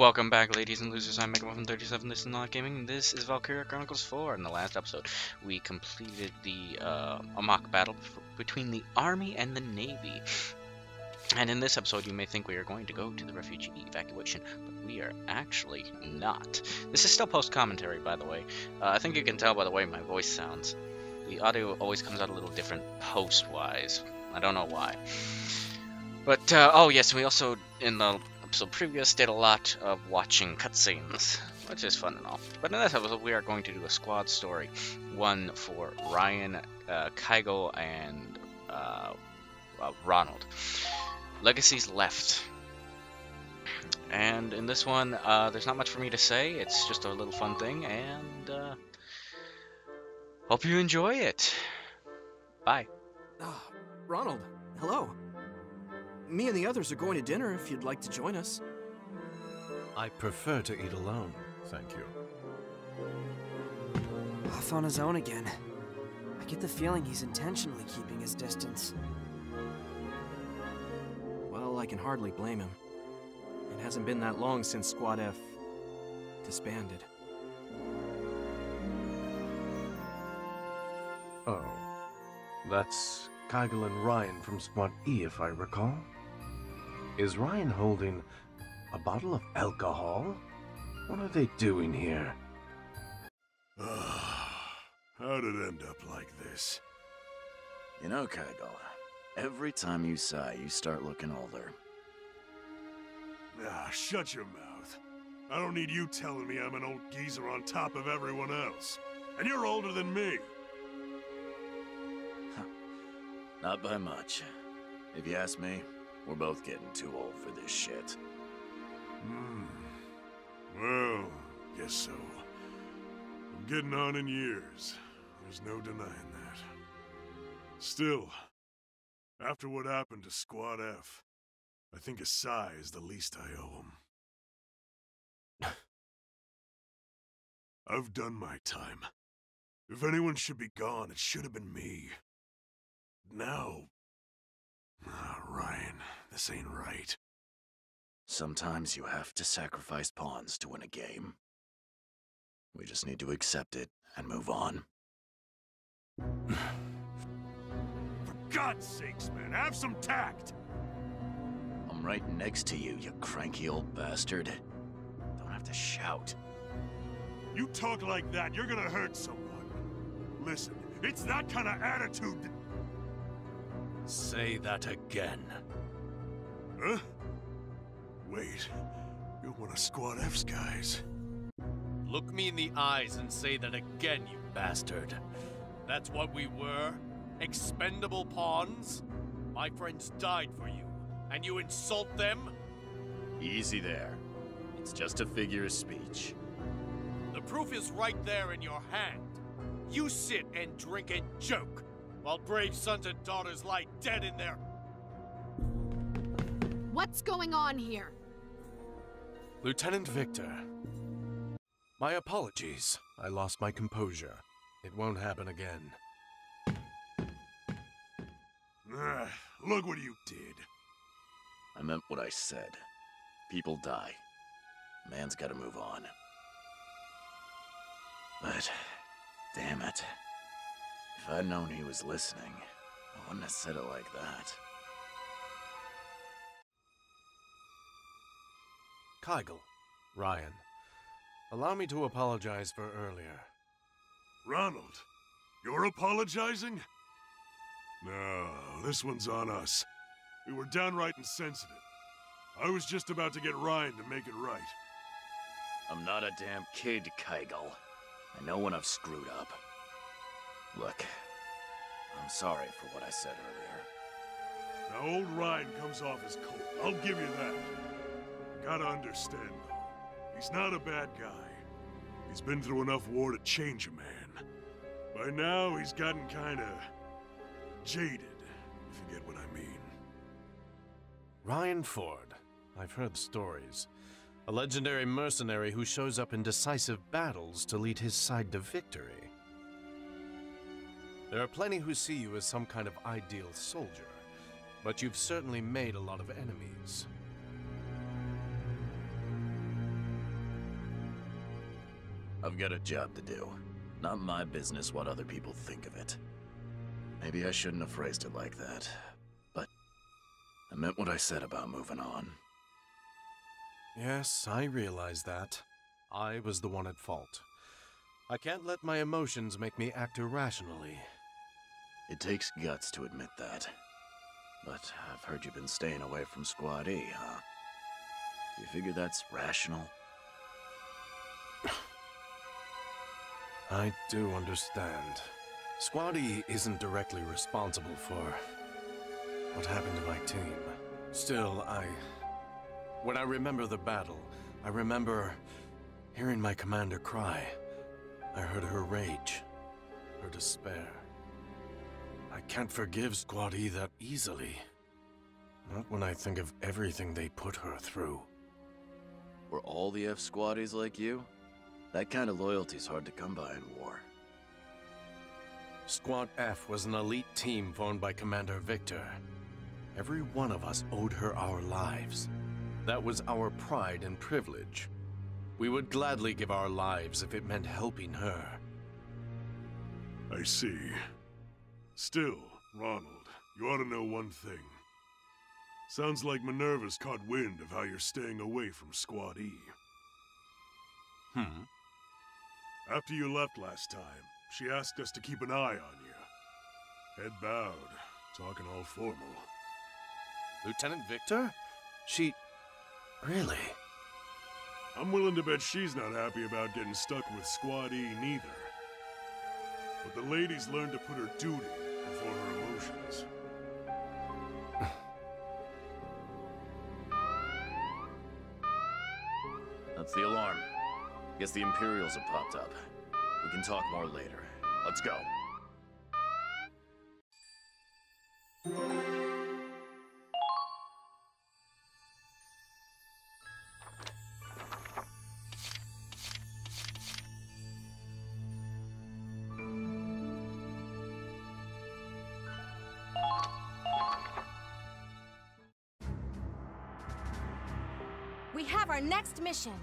Welcome back, ladies and losers. I'm Muffin 37. This is Not Gaming. This is Valkyria Chronicles 4. In the last episode, we completed the a mock battle between the Army and the Navy. And in this episode, you may think we are going to go to the refugee evacuation, but we are actually not. This is still post-commentary, by the way. I think you can tell by the way my voice sounds. The audio always comes out a little different post-wise. I don't know why. But, oh yes, we also, in the episode previous, did a lot of watching cutscenes, which is fun and all. But in this episode, we are going to do a squad story. One for Ryan, Kygo, and Ronald. Legacies left. And in this one, there's not much for me to say. It's just a little fun thing, and hope you enjoy it. Bye. Ronald, hello. Me and the others are going to dinner if you'd like to join us. I prefer to eat alone, thank you. Off on his own again. I get the feeling he's intentionally keeping his distance. Well, I can hardly blame him. It hasn't been that long since Squad F disbanded. Oh, that's Kygo and Ryan from Squad E, if I recall. Is Ryan holding a bottle of alcohol? What are they doing here? How'd it end up like this? You know, Kygo, every time you sigh, you start looking older. Shut your mouth. I don't need you telling me I'm an old geezer on top of everyone else. And you're older than me. Not by much. If you ask me, we're both getting too old for this shit. Well, guess so. I'm getting on in years. There's no denying that. Still, after what happened to Squad F, I think a sigh is the least I owe him. I've done my time. If anyone should be gone, it should have been me. Now... Ryan, this ain't right. Sometimes you have to sacrifice pawns to win a game. We just need to accept it and move on. For God's sakes, man, have some tact! I'm right next to you, you cranky old bastard. Don't have to shout. You talk like that, you're gonna hurt someone. Listen, it's that kind of attitude that... Say that again. Huh? Wait, you're one of Squad F's guys. Look me in the eyes and say that again, you bastard. That's what we were? Expendable pawns? My friends died for you, and you insult them? Easy there. It's just a figure of speech. The proof is right there in your hand. You sit and drink and joke, while brave sons and daughters lie dead in their... What's going on here? Lieutenant Victor. My apologies. I lost my composure. It won't happen again. Look what you did. I meant what I said. People die. Man's gotta move on. But, damn it. If I'd known he was listening, I wouldn't have said it like that. Kygo, Ryan, allow me to apologize for earlier. Ronald, you're apologizing? No, this one's on us. We were downright insensitive. I was just about to get Ryan to make it right. I'm not a damn kid, Kygo. I know when I've screwed up. Look, I'm sorry for what I said earlier. Now, old Ryan comes off as cold. I'll give you that. You gotta understand, though. He's not a bad guy. He's been through enough war to change a man. By now, he's gotten kinda... jaded, if you get what I mean. Ryan Ford. I've heard stories. A legendary mercenary who shows up in decisive battles to lead his side to victory. There are plenty who see you as some kind of ideal soldier, but you've certainly made a lot of enemies. I've got a job to do. Not my business what other people think of it. Maybe I shouldn't have phrased it like that, but I meant what I said about moving on. Yes, I realize that. I was the one at fault. I can't let my emotions make me act irrationally. It takes guts to admit that. But I've heard you've been staying away from Squad E, huh? You figure that's rational? I do understand. Squad E isn't directly responsible for what happened to my team. Still, when I remember the battle, I remember hearing my commander cry. I heard her rage, her despair. I can't forgive Squad E that easily. Not when I think of everything they put her through. Were all the F squaddies like you? That kind of loyalty's hard to come by in war. Squad F was an elite team formed by Commander Victor. Every one of us owed her our lives. That was our pride and privilege. We would gladly give our lives if it meant helping her. I see. Still, Ronald, you ought to know one thing. Sounds like Minerva's caught wind of how you're staying away from Squad E. After you left last time, she asked us to keep an eye on you. Head bowed, talking all formal. Lieutenant Victor? She... really? I'm willing to bet she's not happy about getting stuck with Squad E neither. But the lady's learned to put her duty before her emotions. That's the alarm. Guess the Imperials have popped up. We can talk more later. Let's go. We have our next mission.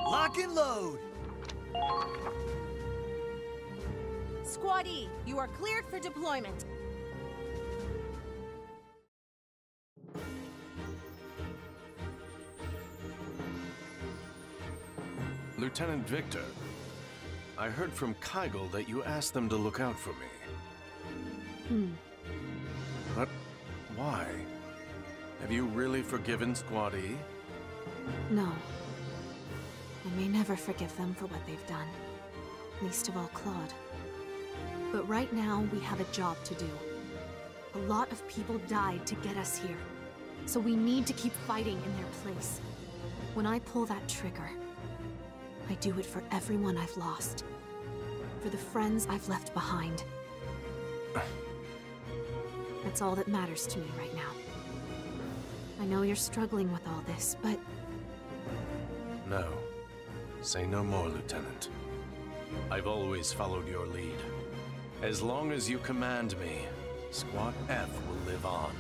Lock and load! Squad E, you are cleared for deployment. Lieutenant Victor, I heard from Kaigel that you asked them to look out for me. But why? Have you really forgiven Squad E? No. I may never forgive them for what they've done. Least of all Claude. But right now, we have a job to do. A lot of people died to get us here. So we need to keep fighting in their place. When I pull that trigger, I do it for everyone I've lost. For the friends I've left behind. That's all that matters to me right now. I know you're struggling with all this, but... No. Say no more, Lieutenant. I've always followed your lead. As long as you command me, Squad F will live on.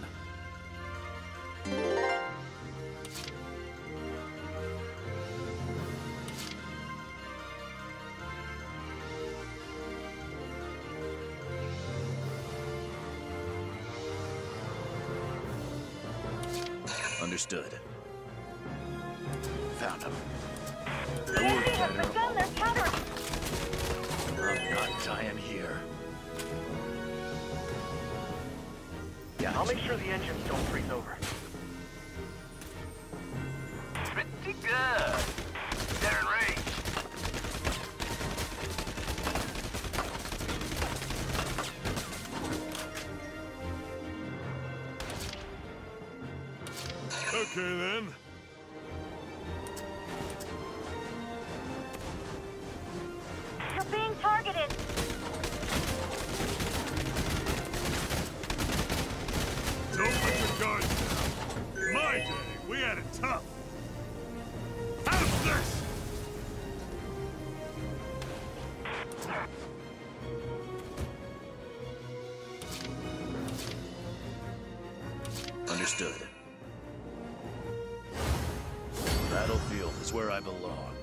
Understood. Found him. The enemy has begun their counter. I'm not dying here. Yeah. I'll make sure the engines don't freeze over. Pretty good. They're in range. Okay then. You're being targeted. Don't let your guard down. My day, we had it tough. How's this? Understood. Battlefield is where I belong.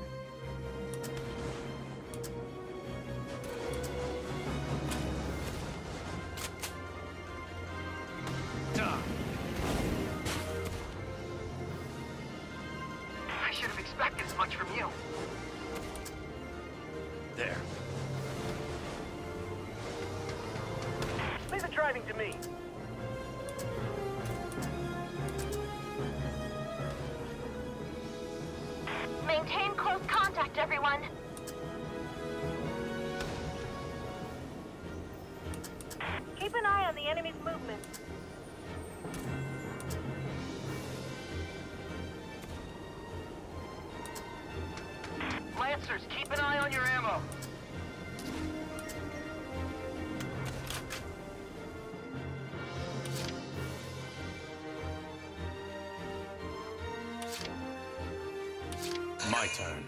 I should have expected as much from you. There. Leave the driving to me. Maintain close contact, everyone. Keep an eye on the enemy's movement. Lancers, keep an eye on your ammo. My turn.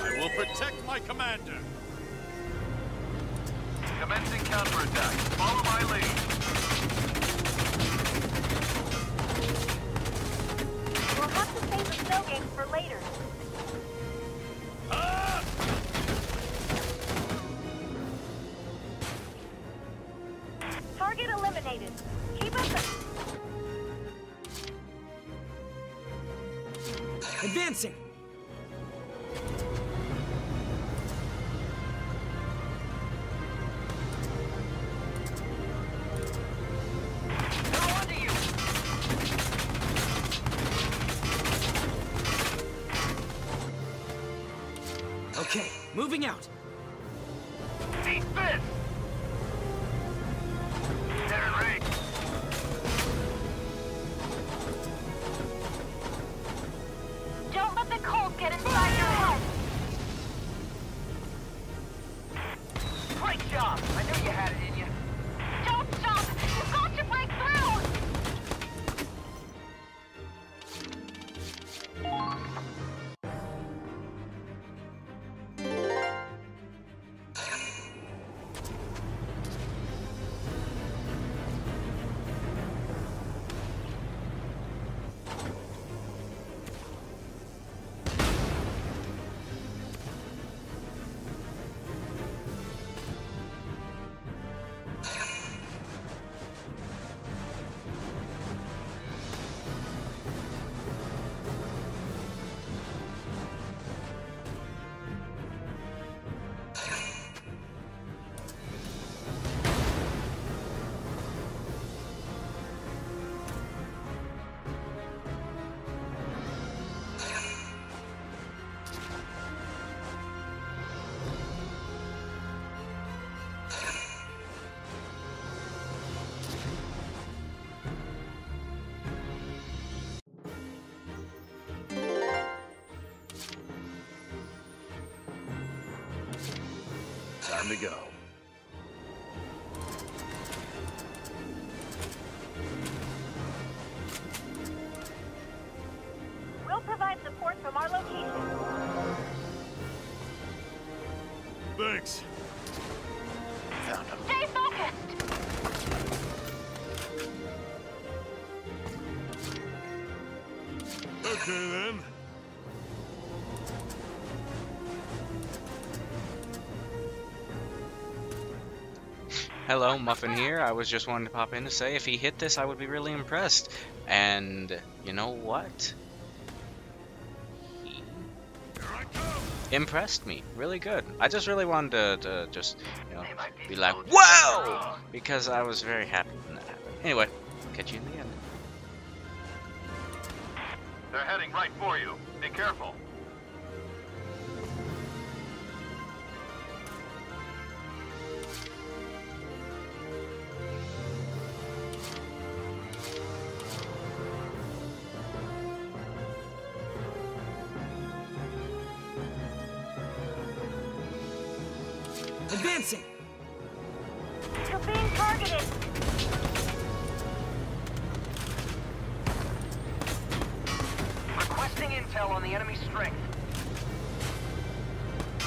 I will protect my commander. Commencing counterattack. Follow my lead. We'll have to save the snow games for later. Target eliminated. Keep up the... Advancing! They're onto you. Okay, moving out. Beat this. They're in range. Don't let the cold get inside your head. Great job. I knew you had it in you. Don't stop. You've got to break through. Time to go. We'll provide support from our location. Thanks. Found him. Stay focused! Okay then. Hello, Muffin here. I was just wanting to pop in to say if he hit this, I would be really impressed. And you know what? He impressed me really good. I just really wanted to just, you know, be like, whoa! Because I was very happy when that happened. Anyway, catch you in the end. They're heading right for you. Be careful. Advancing! You're being targeted! Requesting intel on the enemy's strength.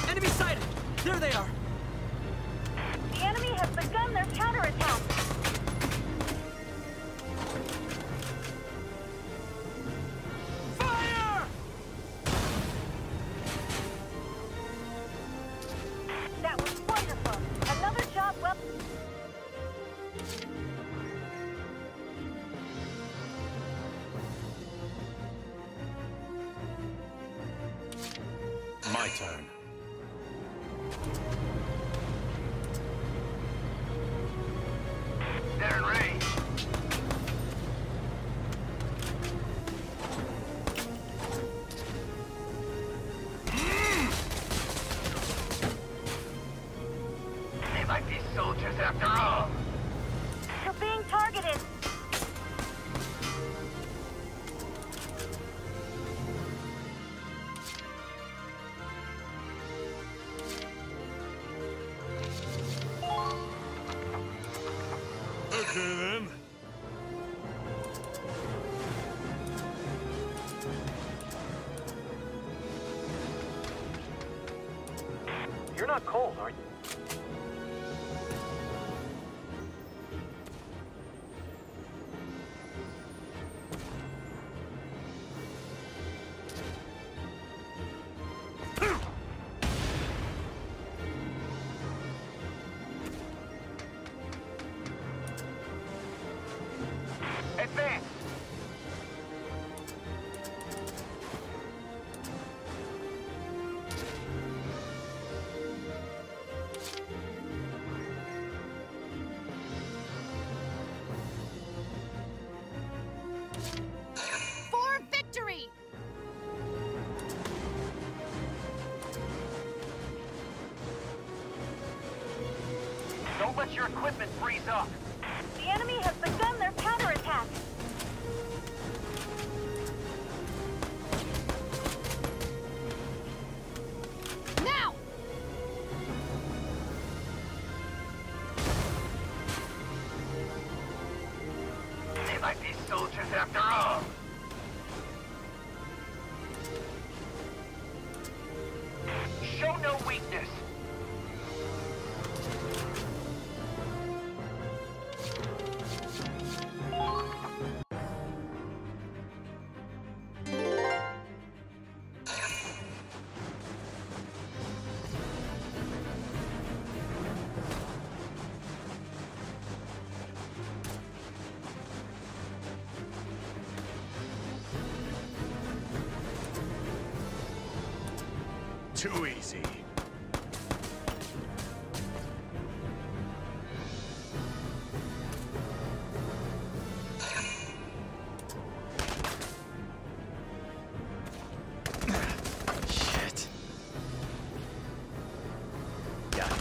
Enemy sighted! There they are! The enemy has begun their counterattack! Fire! That was wonderful! Another job well... My turn. They're in range. They might be soldiers after all. You're being targeted! Okay then. You're not cold, are you? Advance. For victory! Don't let your equipment freeze up. The enemy has begun their counterattack! Now! They might be soldiers after all. Show no weakness. Too easy. Shit. Gotcha.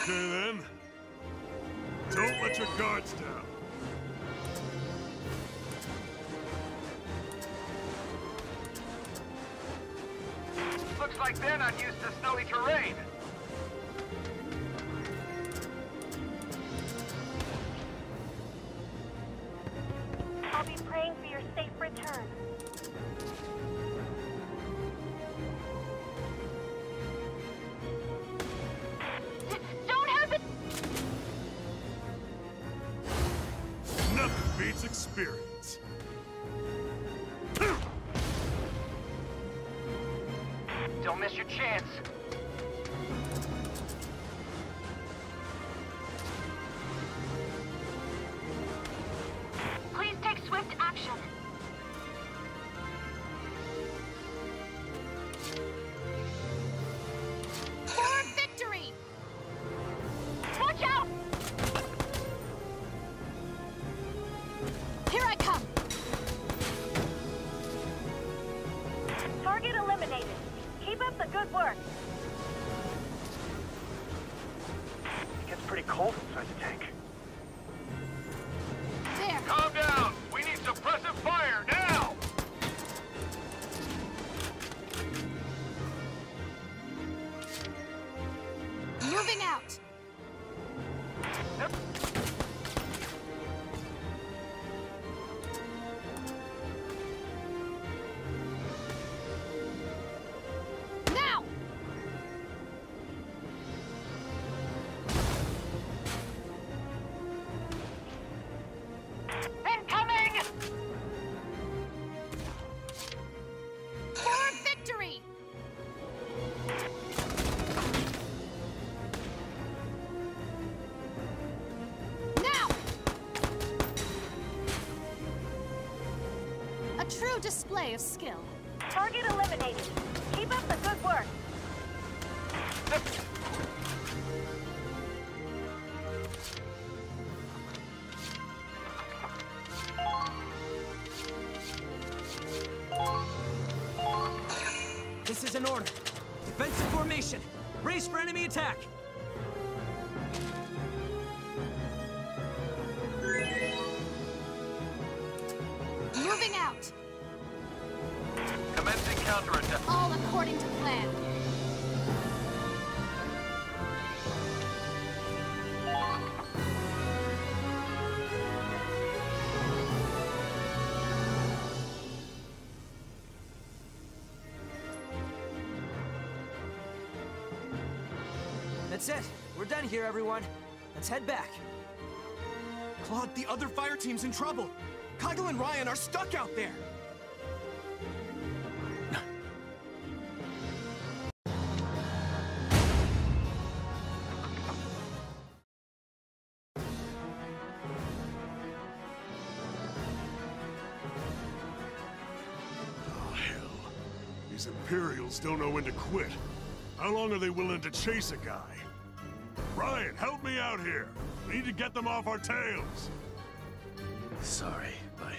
Okay then. Don't let your guards down. Looks like they're not used to snowy terrain. I'll be praying for your safe return. Don't hesitate! Nothing beats experience. Don't miss your chance. Please take swift action. For victory! Watch out! Here I come! Target eliminated. Keep up the good work. It gets pretty cold inside the tank. There! Calm down! We need suppressive fire now! Moving out! Now! Incoming! For victory! Now! A true display of skill. Target eliminated. Keep up the good work. This is an order. Defensive formation. Brace for enemy attack. Moving out! Commencing counterattack. All according to plan. That's it. We're done here, everyone. Let's head back. Claude, the other fire team's in trouble. Kygel and Ryan are stuck out there. Oh, hell. These Imperials don't know when to quit. How long are they willing to chase a guy? Ryan, help me out here. We need to get them off our tails. Sorry, but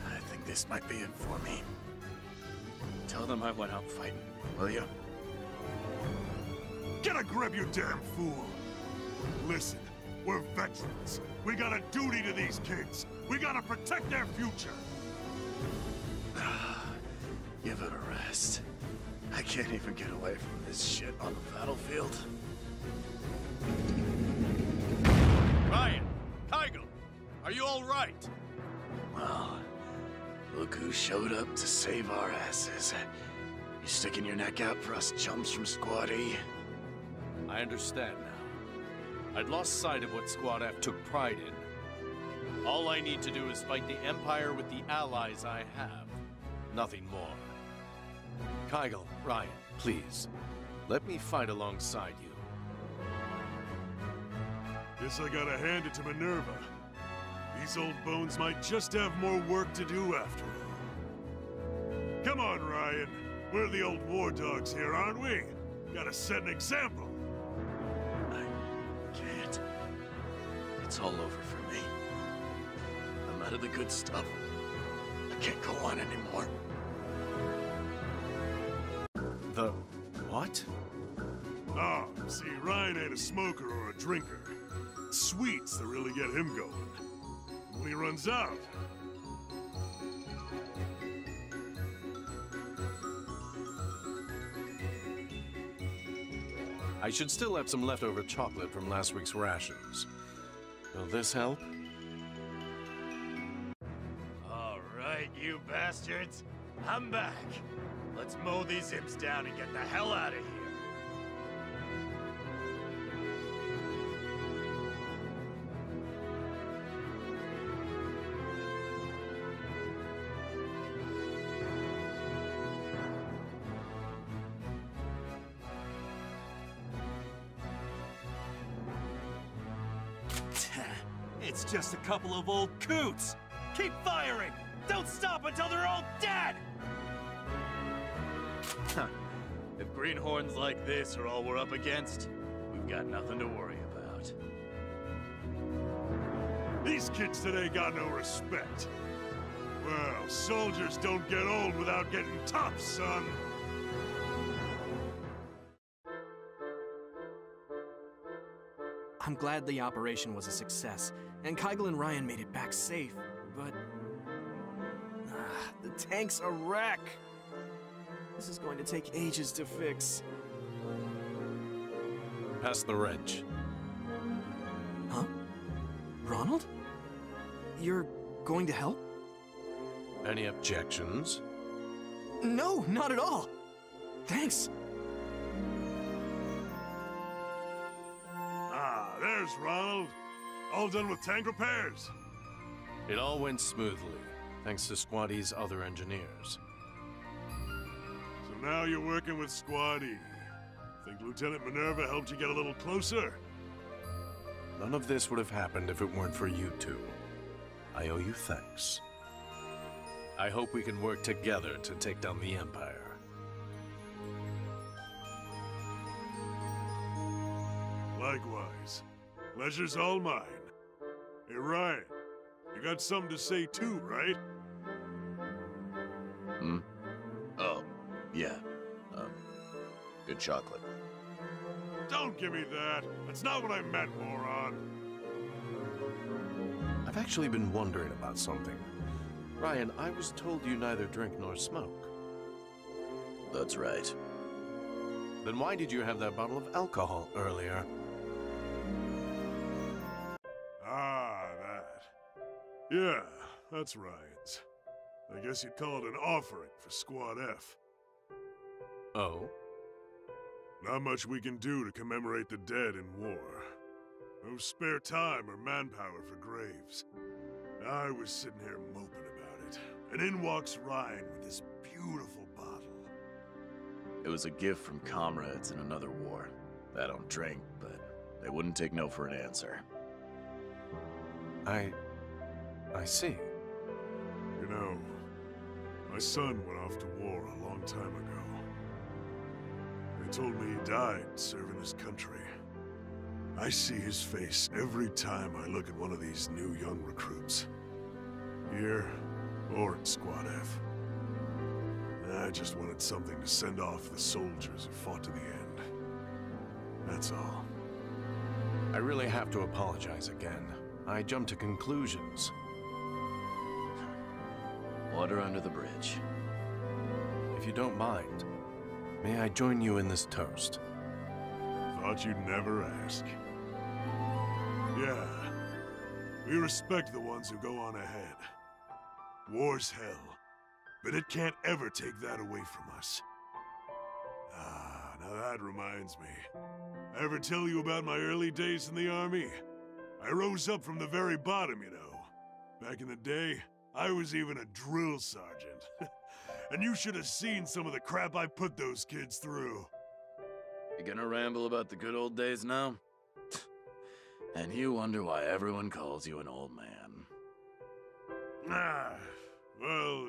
I think this might be it for me. Tell them I went out fighting, will you? Get a grip, you damn fool! Listen, we're veterans. We got a duty to these kids. We gotta protect their future. Give it a rest. I can't even get away from this shit on the battlefield. Ryan! Kygel! Are you all right? Well, look who showed up to save our asses. You sticking your neck out for us chumps from Squad E? I understand now. I'd lost sight of what Squad F took pride in. All I need to do is fight the Empire with the allies I have. Nothing more. Kygel, Ryan, please, let me fight alongside you. Guess I gotta hand it to Minerva. These old bones might just have more work to do after all. Come on, Ryan. We're the old war dogs here, aren't we? Gotta set an example. I can't. It's all over for me. I'm out of the good stuff. I can't go on anymore. The what? Oh, see, Ryan ain't a smoker or a drinker. It's sweets that really get him going. And when he runs out... I should still have some leftover chocolate from last week's rations. Will this help? All right, you bastards. I'm back. Let's mow these imps down and get the hell out of here. It's just a couple of old coots! Keep firing! Don't stop until they're all dead! If greenhorns like this are all we're up against, we've got nothing to worry about. These kids today got no respect. Well, soldiers don't get old without getting tough, son. I'm glad the operation was a success, and Kygel and Ryan made it back safe, but... the tank's a wreck! This is going to take ages to fix. Pass the wrench. Huh? Ronald? You're going to help? Any objections? No, not at all! Thanks! There's Ronald. All done with tank repairs. It all went smoothly, thanks to Squad E's other engineers. So now you're working with Squad E. Think Lieutenant Minerva helped you get a little closer? None of this would have happened if it weren't for you two. I owe you thanks. I hope we can work together to take down the Empire. Likewise. Pleasure's all mine. Hey, Ryan, you got something to say too, right? Hmm? Oh, yeah. Good chocolate. Don't give me that. That's not what I meant, moron. I've actually been wondering about something. Ryan, I was told you neither drink nor smoke. That's right. Then why did you have that bottle of alcohol earlier? That. Yeah, that's Ryan's. I guess you'd call it an offering for Squad F. Oh? Not much we can do to commemorate the dead in war. No spare time or manpower for graves. I was sitting here moping about it, and in walks Ryan with this beautiful bottle. It was a gift from comrades in another war. I don't drink, but they wouldn't take no for an answer. I see. You know, my son went off to war a long time ago. They told me he died serving his country. I see his face every time I look at one of these new young recruits. Here, or at Squad F. I just wanted something to send off the soldiers who fought to the end. That's all. I really have to apologize again. I jumped to conclusions. Water under the bridge. If you don't mind, may I join you in this toast? Thought you'd never ask. Yeah. We respect the ones who go on ahead. War's hell, but it can't ever take that away from us. Now that reminds me. I ever tell you about my early days in the Army? I rose up from the very bottom, you know. Back in the day, I was even a drill sergeant. And you should have seen some of the crap I put those kids through. You gonna ramble about the good old days now? And you wonder why everyone calls you an old man. Well,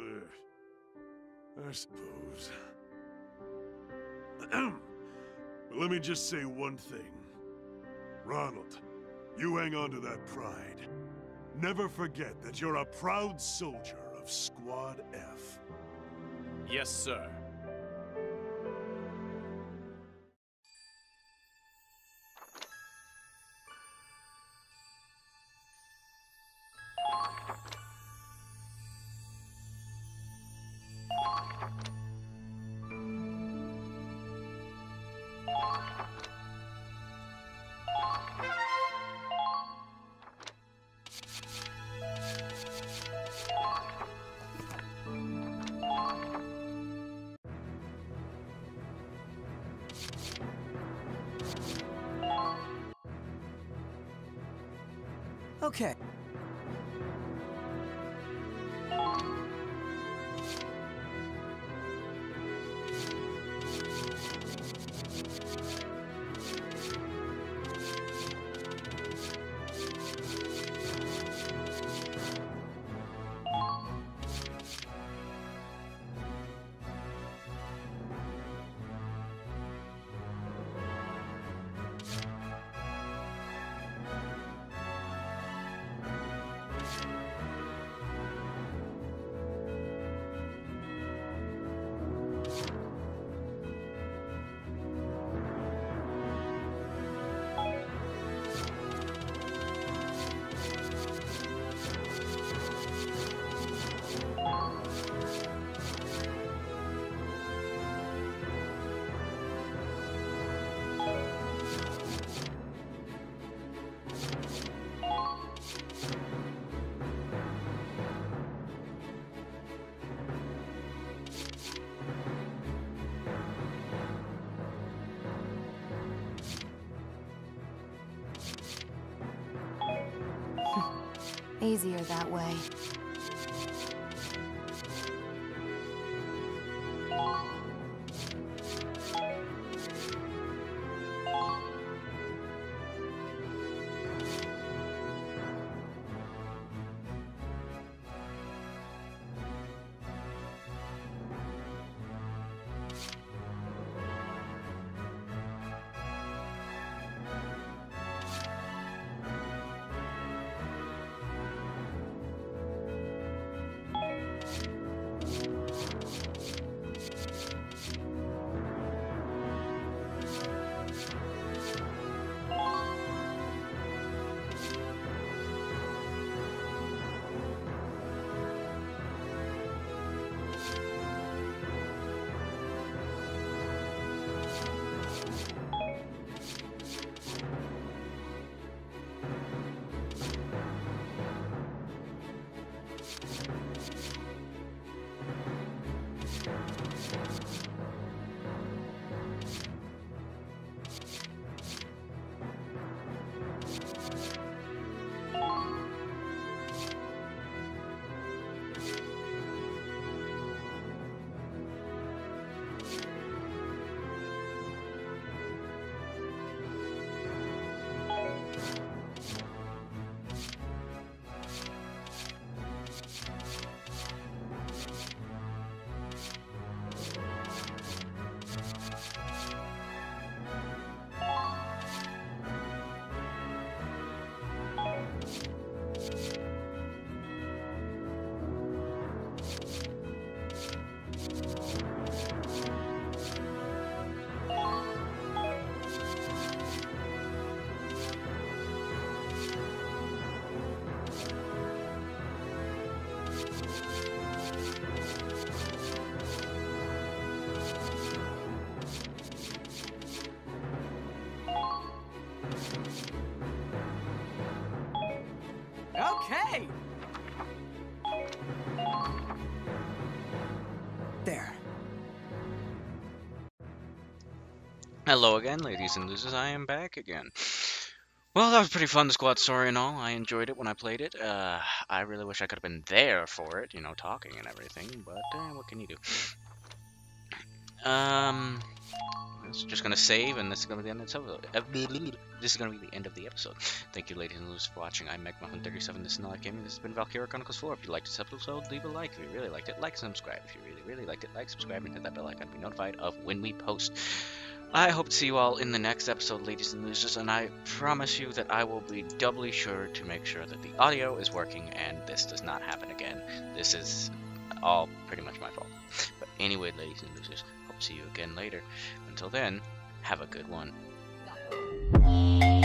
I suppose. But let me just say one thing. Ronald, you hang on to that pride. Never forget that you're a proud soldier of Squad F. Yes, sir. Okay. Easier that way. Okay! There. Hello again, ladies and losers. I am back again. Well, that was pretty fun, the squad story and all. I enjoyed it when I played it. I really wish I could have been there for it, you know, talking and everything, but what can you do? It's just gonna save, and this is gonna be the end of the episode. This is gonna be the end of the episode. Thank you, ladies and losers, for watching. I'm Muffin37. This is Not Gaming. This has been Valkyria Chronicles 4. If you liked this episode, leave a like. If you really liked it, like and subscribe. If you really liked it, like, subscribe, and hit that bell icon to be notified of when we post. I hope to see you all in the next episode, ladies and losers, and I promise you that I will be doubly sure to make sure that the audio is working and this does not happen again. This is all pretty much my fault. But anyway, ladies and losers, hope to see you again later. Until then, have a good one. Muffin.